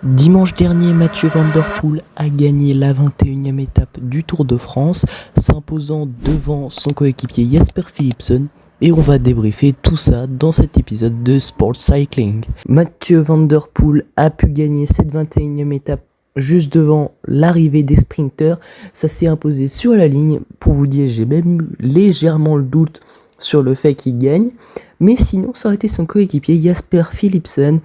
Dimanche dernier, Mathieu Van Der Poel a gagné la 21e étape du Tour de France, s'imposant devant son coéquipier Jasper Philipsen. Et on va débriefer tout ça dans cet épisode de Sport Cycling. Mathieu Van Der Poel a pu gagner cette 21e étape juste devant l'arrivée des sprinters. Ça s'est imposé sur la ligne. Pour vous dire, j'ai même eu légèrement le doute sur le fait qu'il gagne. Mais sinon, ça aurait été son coéquipier Jasper Philipsen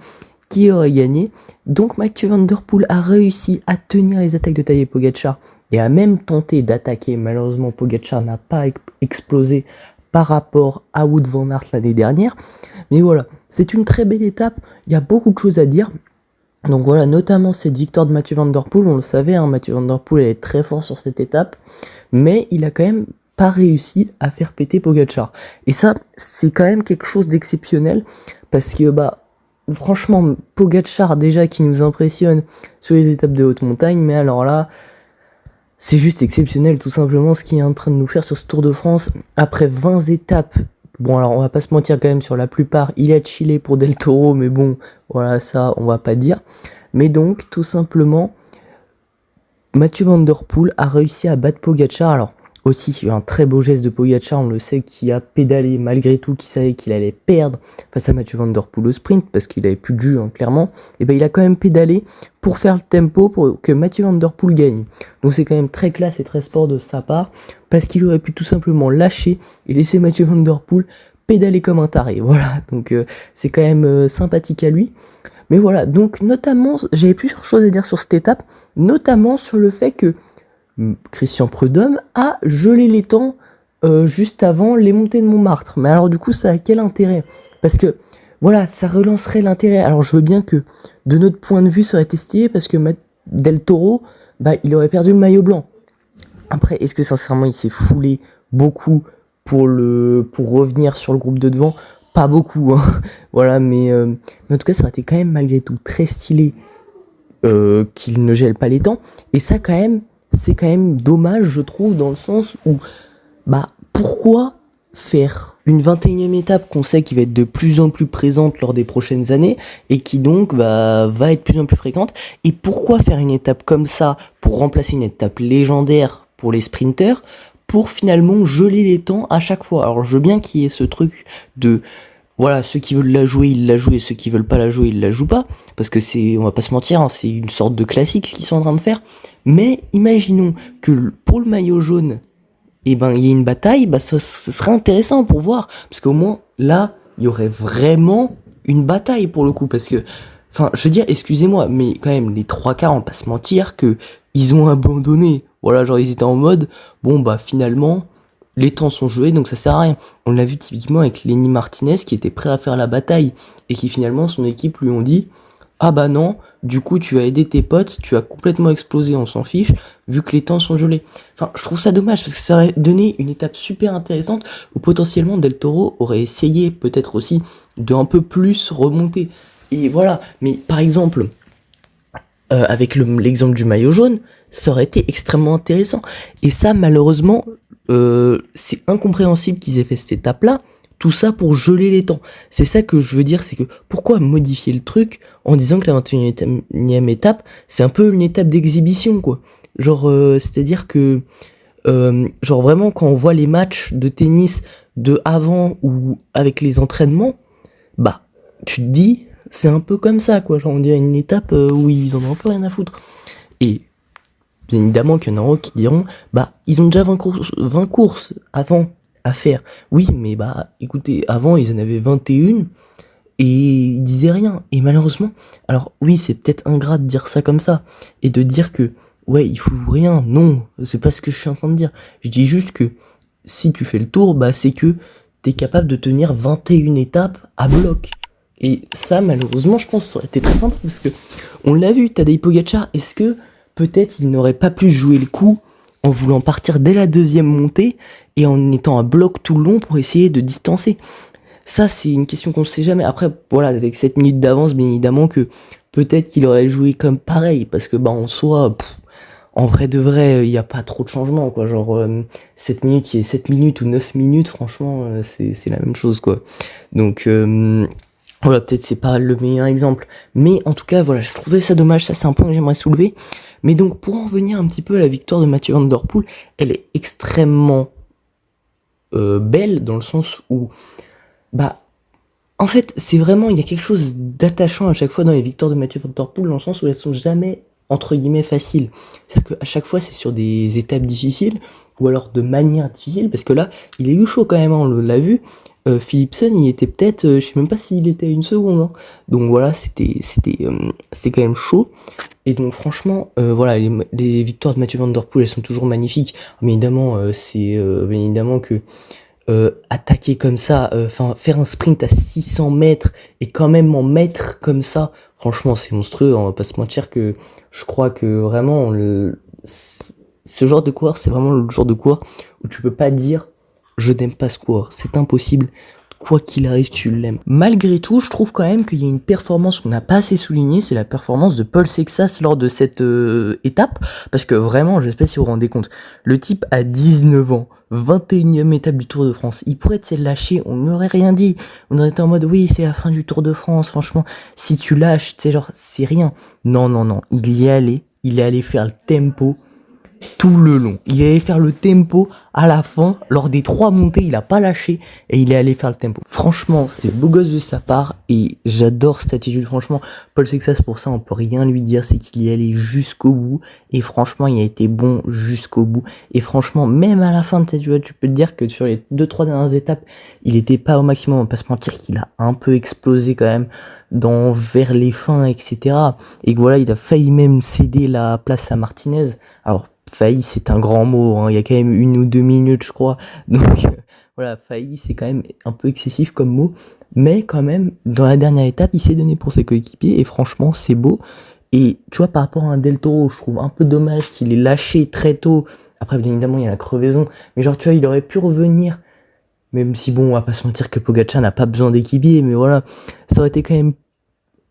qui aurait gagné. Donc Mathieu Van Der Poel a réussi à tenir les attaques de Tadej Pogačar et a même tenté d'attaquer. Malheureusement, Pogačar n'a pas explosé par rapport à Wout van Aert l'année dernière. Mais voilà, c'est une très belle étape. Il y a beaucoup de choses à dire. Donc voilà, notamment cette victoire de Mathieu Van Der Poel. On le savait, Mathieu Van Der Poel est très fort sur cette étape. Mais il a quand même pas réussi à faire péter Pogačar. Et ça, c'est quand même quelque chose d'exceptionnel. Parce que franchement, Pogačar déjà qui nous impressionne sur les étapes de haute montagne, mais alors là, c'est juste exceptionnel tout simplement ce qu'il est en train de nous faire sur ce Tour de France. Après 20 étapes, bon alors on va pas se mentir quand même sur la plupart, il a chillé pour Del Toro, mais bon, voilà ça on va pas dire. Mais donc tout simplement, Mathieu Van Der Poel a réussi à battre Pogačar. Alors aussi, un très beau geste de Pogačar, on le sait, qui a pédalé malgré tout, qui savait qu'il allait perdre face à Mathieu Van Der Poel au sprint, parce qu'il avait plus de jus, clairement. Et il a quand même pédalé pour faire le tempo pour que Mathieu Van Der Poel gagne. Donc c'est quand même très classe et très sport de sa part, parce qu'il aurait pu tout simplement lâcher et laisser Mathieu Van Der Poel pédaler comme un taré. Voilà, donc c'est quand même sympathique à lui. Mais voilà, donc notamment, j'avais plusieurs choses à dire sur cette étape, notamment sur le fait que Christian Prudhomme a gelé les temps juste avant les montées de Montmartre. Mais alors du coup, ça a quel intérêt ? Parce que voilà, ça relancerait l'intérêt. Alors je veux bien que de notre point de vue, ça aurait été stylé parce que Del Toro, il aurait perdu le maillot blanc. Après, est-ce que sincèrement, il s'est foulé beaucoup pour revenir sur le groupe de devant ? Pas beaucoup, Voilà, mais en tout cas, ça aurait été quand même malgré tout très stylé qu'il ne gèle pas les temps. Et ça, quand même, c'est quand même dommage, je trouve, dans le sens où, pourquoi faire une 21e étape qu'on sait qui va être de plus en plus présente lors des prochaines années et qui donc va être de plus en plus fréquente, et pourquoi faire une étape comme ça pour remplacer une étape légendaire pour les sprinters pour finalement geler les temps à chaque fois. Alors je veux bien qu'il y ait ce truc de voilà, ceux qui veulent la jouer, ils la jouent, et ceux qui veulent pas la jouer, ils la jouent pas, parce que c'est, on va pas se mentir, c'est une sorte de classique ce qu'ils sont en train de faire. Mais imaginons que pour le maillot jaune, il y ait une bataille, ce serait intéressant pour voir, parce qu'au moins là, il y aurait vraiment une bataille pour le coup, parce que, je veux dire, excusez-moi, mais quand même les trois quarts, on va pas se mentir que ils ont abandonné. Voilà, genre ils étaient en mode, finalement. Les temps sont joués, donc ça sert à rien. On l'a vu typiquement avec Lenny Martinez qui était prêt à faire la bataille et qui finalement son équipe lui ont dit non, du coup tu as aidé tes potes, tu as complètement explosé, on s'en fiche, vu que les temps sont gelés. Je trouve ça dommage parce que ça aurait donné une étape super intéressante où potentiellement Del Toro aurait essayé peut-être aussi de un peu plus remonter. Et voilà, mais par exemple, avec l'exemple du maillot jaune, ça aurait été extrêmement intéressant. Et ça, malheureusement, c'est incompréhensible qu'ils aient fait cette étape-là, tout ça pour geler les temps. C'est ça que je veux dire, c'est que pourquoi modifier le truc en disant que la 21e étape, c'est un peu une étape d'exhibition, quoi. Genre, c'est-à-dire que, genre vraiment, quand on voit les matchs de tennis de avant ou avec les entraînements, tu te dis, c'est un peu comme ça, quoi. Genre, on dirait une étape où ils en ont un peu rien à foutre. Et bien évidemment qu'il y en aura qui diront, ils ont déjà 20 courses avant à faire. Oui, mais écoutez, avant ils en avaient 21 et ils disaient rien. Et malheureusement, alors oui, c'est peut-être ingrat de dire ça comme ça et de dire que, ouais, il faut rien. Non, c'est pas ce que je suis en train de dire. Je dis juste que si tu fais le tour, c'est que t'es capable de tenir 21 étapes à bloc. Et ça, malheureusement, je pense que ça aurait été très simple parce que on l'a vu, Tadej Pogačar, est-ce que peut-être il n'aurait pas pu jouer le coup en voulant partir dès la deuxième montée et en étant à bloc tout le long pour essayer de distancer. Ça, c'est une question qu'on ne sait jamais. Après, voilà, avec 7 minutes d'avance, bien évidemment que peut-être qu'il aurait joué comme pareil, parce que en soi, en vrai de vrai, il n'y a pas trop de changements, quoi. Genre, 7 minutes, il y a 7 minutes ou 9 minutes, franchement, c'est la même chose, quoi. Donc, Voilà, peut-être c'est pas le meilleur exemple, mais en tout cas, voilà, je trouvais ça dommage, ça c'est un point que j'aimerais soulever. Mais donc, pour en revenir un petit peu à la victoire de Mathieu Van Der Poel, elle est extrêmement belle dans le sens où, bah, en fait, c'est vraiment, il y a quelque chose d'attachant à chaque fois dans les victoires de Mathieu Van Der Poel, dans le sens où elles sont jamais, entre guillemets, faciles. C'est-à-dire qu'à chaque fois, c'est sur des étapes difficiles, ou alors de manière difficile, parce que là, il a eu chaud quand même, hein, on l'a vu. Philipsen, il était peut-être, je sais même pas s'il était à une seconde, hein. Donc voilà, c'est quand même chaud. Et donc franchement, voilà, les victoires de Mathieu Van Der Poel, elles sont toujours magnifiques. Mais évidemment, bien évidemment que attaquer comme ça, enfin faire un sprint à 600 mètres et quand même en mettre comme ça, franchement c'est monstrueux, on va pas se mentir que je crois que vraiment ce genre de coureur, c'est vraiment le genre de coureur où tu peux pas dire je n'aime pas ce coureur, c'est impossible. Quoi qu'il arrive, tu l'aimes. Malgré tout, je trouve quand même qu'il y a une performance qu'on n'a pas assez soulignée, c'est la performance de Paul Sexas lors de cette étape, parce que vraiment, je sais pas si vous vous rendez compte, le type a 19 ans, 21e étape du Tour de France, il pourrait être lâché, on n'aurait rien dit, on aurait été en mode oui, c'est la fin du Tour de France, franchement, si tu lâches, tu sais, genre, c'est rien. Non, non, non, il est allé faire le tempo tout le long. Il est allé faire le tempo à la fin, lors des 3 montées, il a pas lâché et il est allé faire le tempo. Franchement, c'est beau gosse de sa part et j'adore cette attitude. Franchement, Paul Sexas, pour ça, on peut rien lui dire, c'est qu'il est allé jusqu'au bout et franchement, il a été bon jusqu'au bout. Et franchement, même à la fin de cette vidéo, tu peux te dire que sur les 2-3 dernières étapes, il était pas au maximum. On va pas se mentir qu'il a un peu explosé quand même vers les fins, etc. Et que voilà, il a failli même céder la place à Martinez. Alors, failli, c'est un grand mot, hein. Il y a quand même 1 ou 2 minutes, je crois. Donc, voilà, failli, c'est quand même un peu excessif comme mot. Mais quand même, dans la dernière étape, il s'est donné pour ses coéquipiers. Et franchement, c'est beau. Et tu vois, par rapport à un Del Toro, je trouve un peu dommage qu'il ait lâché très tôt. Après, bien évidemment, il y a la crevaison. Mais genre, tu vois, il aurait pu revenir. Même si, bon, on va pas se mentir que Pogacar n'a pas besoin d'équipier. Mais voilà, ça aurait été quand même,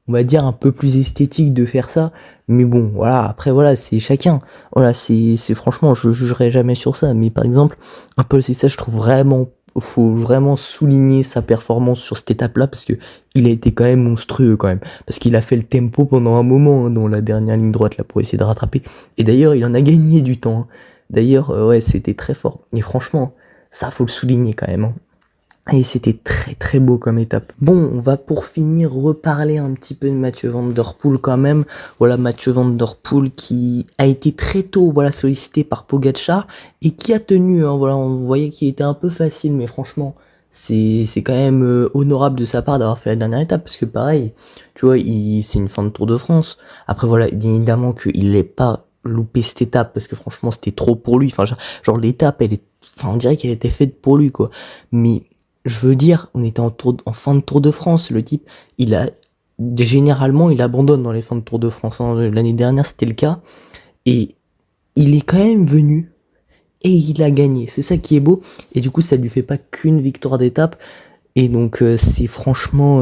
on va dire, un peu plus esthétique de faire ça. Mais bon, voilà, après, voilà, c'est chacun. Voilà, c'est franchement, je jugerai jamais sur ça. Mais par exemple, un Paul Cessa, je trouve vraiment, faut vraiment souligner sa performance sur cette étape-là, parce que il a été quand même monstrueux, quand même. Parce qu'il a fait le tempo pendant un moment, hein, dans la dernière ligne droite, là, pour essayer de rattraper. Et d'ailleurs, il en a gagné du temps, hein. D'ailleurs, ouais, c'était très fort. Et franchement, ça, faut le souligner quand même, hein. Et c'était très très beau comme étape. Bon, on va pour finir reparler un petit peu de Mathieu Van Der Poel quand même. Voilà, Mathieu Van Der Poel qui a été très tôt, voilà, sollicité par Pogacar et qui a tenu, hein, voilà, on voyait qu'il était un peu facile, mais franchement, c'est quand même honorable de sa part d'avoir fait la dernière étape, parce que pareil, tu vois, c'est une fin de Tour de France. Après voilà, bien évidemment qu'il n'ait pas loupé cette étape, parce que franchement c'était trop pour lui. Enfin, genre l'étape, enfin, on dirait qu'elle était faite pour lui, quoi. Mais je veux dire, on était en fin de Tour de France. Le type, généralement, il abandonne dans les fins de Tour de France, hein. L'année dernière, c'était le cas. Et il est quand même venu et il a gagné. C'est ça qui est beau. Et du coup, ça lui fait pas qu'une victoire d'étape. Et donc, c'est franchement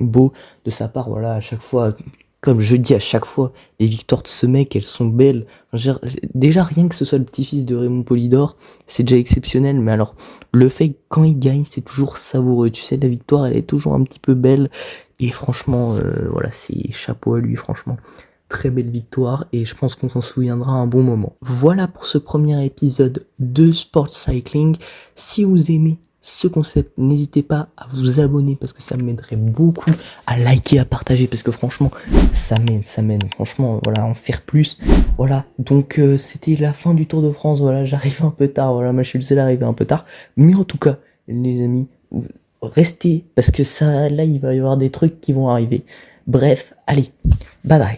beau de sa part. Voilà, à chaque fois, comme je dis à chaque fois, les victoires de ce mec, elles sont belles. Déjà, rien que ce soit le petit-fils de Raymond Polidor, c'est déjà exceptionnel. Mais alors, le fait que quand il gagne, c'est toujours savoureux. Tu sais, la victoire, elle est toujours un petit peu belle. Et franchement, voilà, c'est chapeau à lui, franchement. Très belle victoire et je pense qu'on s'en souviendra un bon moment. Voilà pour ce premier épisode de Sport Cycling. Si vous aimez ce concept, n'hésitez pas à vous abonner parce que ça m'aiderait beaucoup, à liker, à partager, parce que franchement, ça m'aide, franchement, voilà, à en faire plus. Voilà, donc c'était la fin du Tour de France, voilà, j'arrive un peu tard, voilà, moi je suis le seul à arriver un peu tard, mais en tout cas, les amis, restez, parce que ça, là, il va y avoir des trucs qui vont arriver. Bref, allez, bye bye.